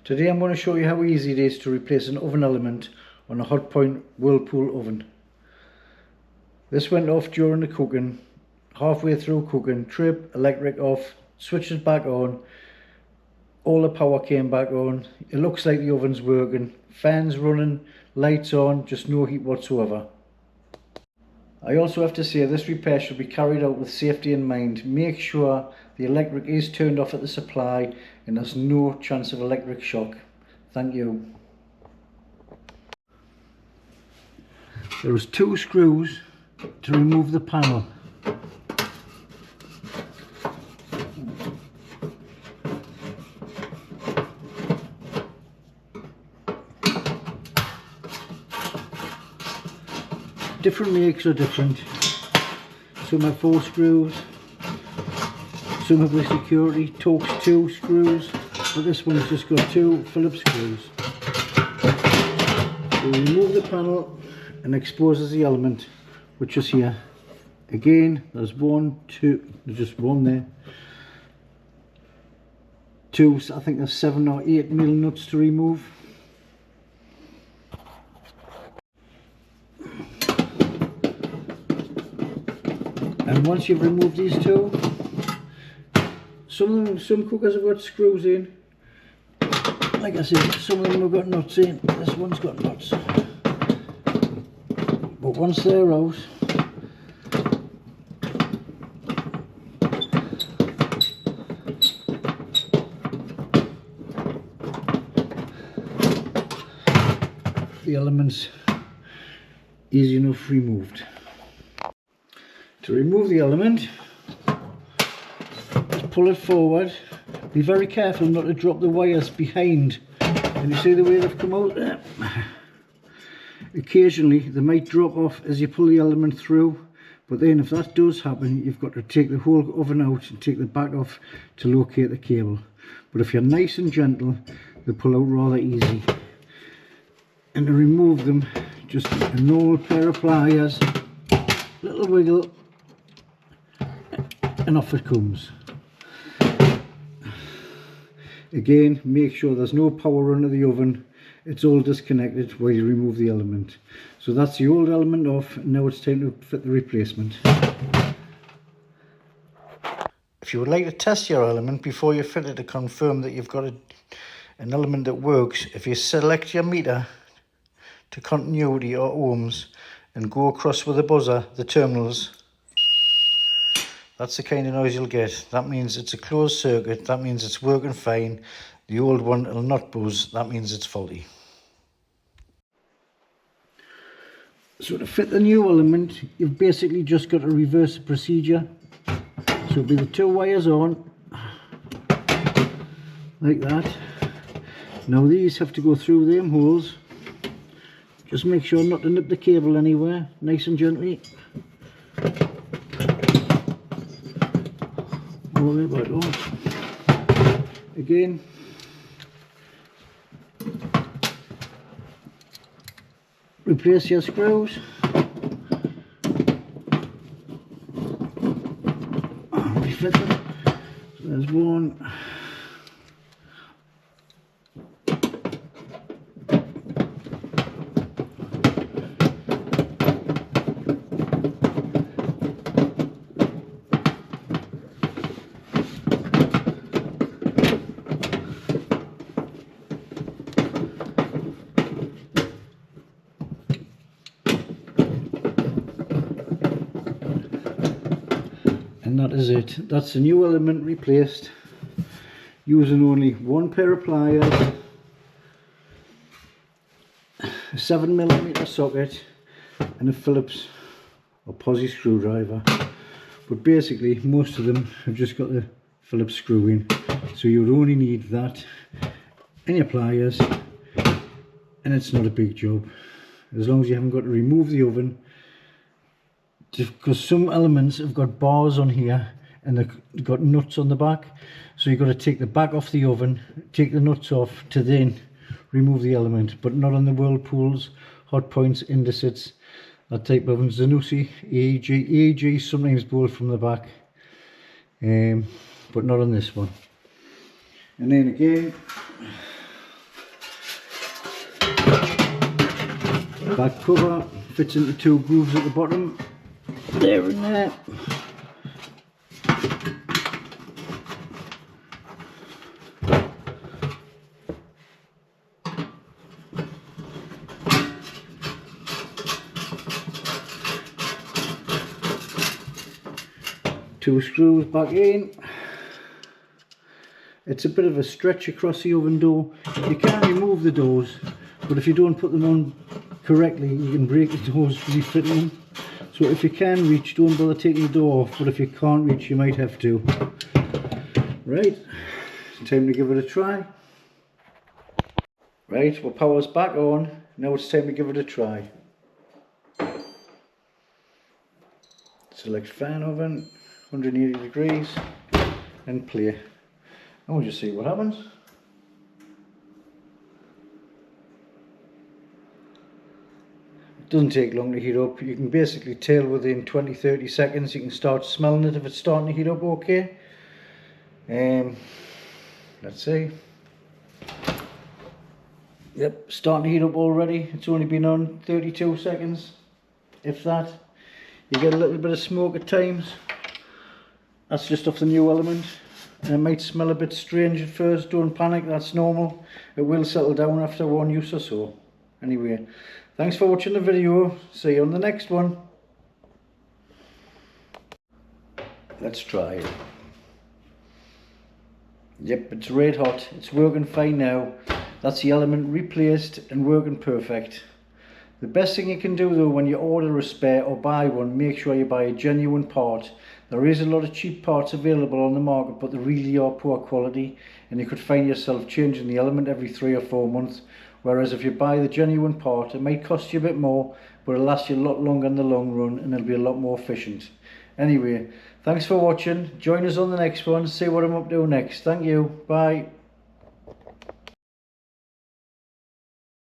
Today I'm going to show you how easy it is to replace an oven element on a Hotpoint Whirlpool oven. This went off during the cooking, halfway through cooking, trip, electric off, switched it back on, all the power came back on, it looks like the oven's working, fans running, lights on, just no heat whatsoever. I also have to say this repair should be carried out with safety in mind. Make sure the electric is turned off at the supply and there's no chance of electric shock. Thank you. There is 2 screws to remove the panel. Different makes are different. Some have 4 screws, some have the security Torx 2 screws, but this one's just got 2 Phillips screws. So we remove the panel and exposes the element, which is here. Again, there's 1, 2, there's just 1 there. 2, I think there's 7 or 8 mil nuts to remove. And once you've removed these 2, some cookers have got screws in. Like I said, some of them have got nuts in. This one's got nuts. But once they're out, the element's easy enough removed. To remove the element, just pull it forward. Be very careful not to drop the wires behind. Can you see the way they've come out there? Occasionally they might drop off as you pull the element through, but then if that does happen, you've got to take the whole oven out and take the back off to locate the cable. But if you're nice and gentle, they pull out rather easy. And to remove them, just a normal pair of pliers, little wiggle, and off it comes. Again, make sure there's no power under the oven, it's all disconnected while you remove the element. So that's the old element off, and now it's time to fit the replacement. If you would like to test your element before you fit it to confirm that you've got an element that works, if you select your meter to continuity or ohms and go across with the buzzer, the terminals, that's the kind of noise you'll get. That means it's a closed circuit, that means it's working fine. The old one will not buzz, that means it's faulty. So to fit the new element, you've basically just got to reverse the procedure. So it'll be the 2 wires on, like that. Now these have to go through them holes. Just make sure not to nip the cable anywhere, nice and gently. All the way back on. Again, replace your screws. Refit them. So there's 1. And that is it. That's the new element replaced using only 1 pair of pliers, a 7mm socket and a Phillips or Posi screwdriver. But basically most of them have just got the Phillips screw in, so you would only need that and your pliers, and it's not a big job as long as you haven't got to remove the oven. Because some elements have got bars on here and they've got nuts on the back, so you've got to take the back off the oven, take the nuts off to then remove the element, but not on the Whirlpools, Hotpoints, Indusits, that type of ovens. Zanussi, AEG sometimes bolt from the back, but not on this one. And then again, Back cover fits into 2 grooves at the bottom, there and there. Two screws back in. It's a bit of a stretch across the oven door. You can remove the doors, but if you don't put them on correctly, you can break the doors refitting them. So if you can reach, don't bother taking the door off, but if you can't reach, you might have to. Right, it's time to give it a try. Right, well, power's back on. Now it's time to give it a try. Select fan oven, 180 degrees, and play. And we'll just see what happens. It doesn't take long to heat up. You can basically tell within 20-30 seconds. You can start smelling it if it's starting to heat up okay. Let's see. Yep, starting to heat up already. It's only been on 32 seconds, if that. You get a little bit of smoke at times. That's just off the new element. And it might smell a bit strange at first. Don't panic, that's normal. It will settle down after 1 use or so. Anyway, thanks for watching the video. See you on the next one. Let's try it. Yep, it's red hot. It's working fine now. That's the element replaced and working perfect. The best thing you can do though, when you order a spare or buy one, make sure you buy a genuine part. There is a lot of cheap parts available on the market, but they really are poor quality, and you could find yourself changing the element every 3 or 4 months. Whereas if you buy the genuine part, it might cost you a bit more, but it'll last you a lot longer in the long run, and it'll be a lot more efficient. Anyway, thanks for watching. Join us on the next one, see what I'm up to next. Thank you. Bye.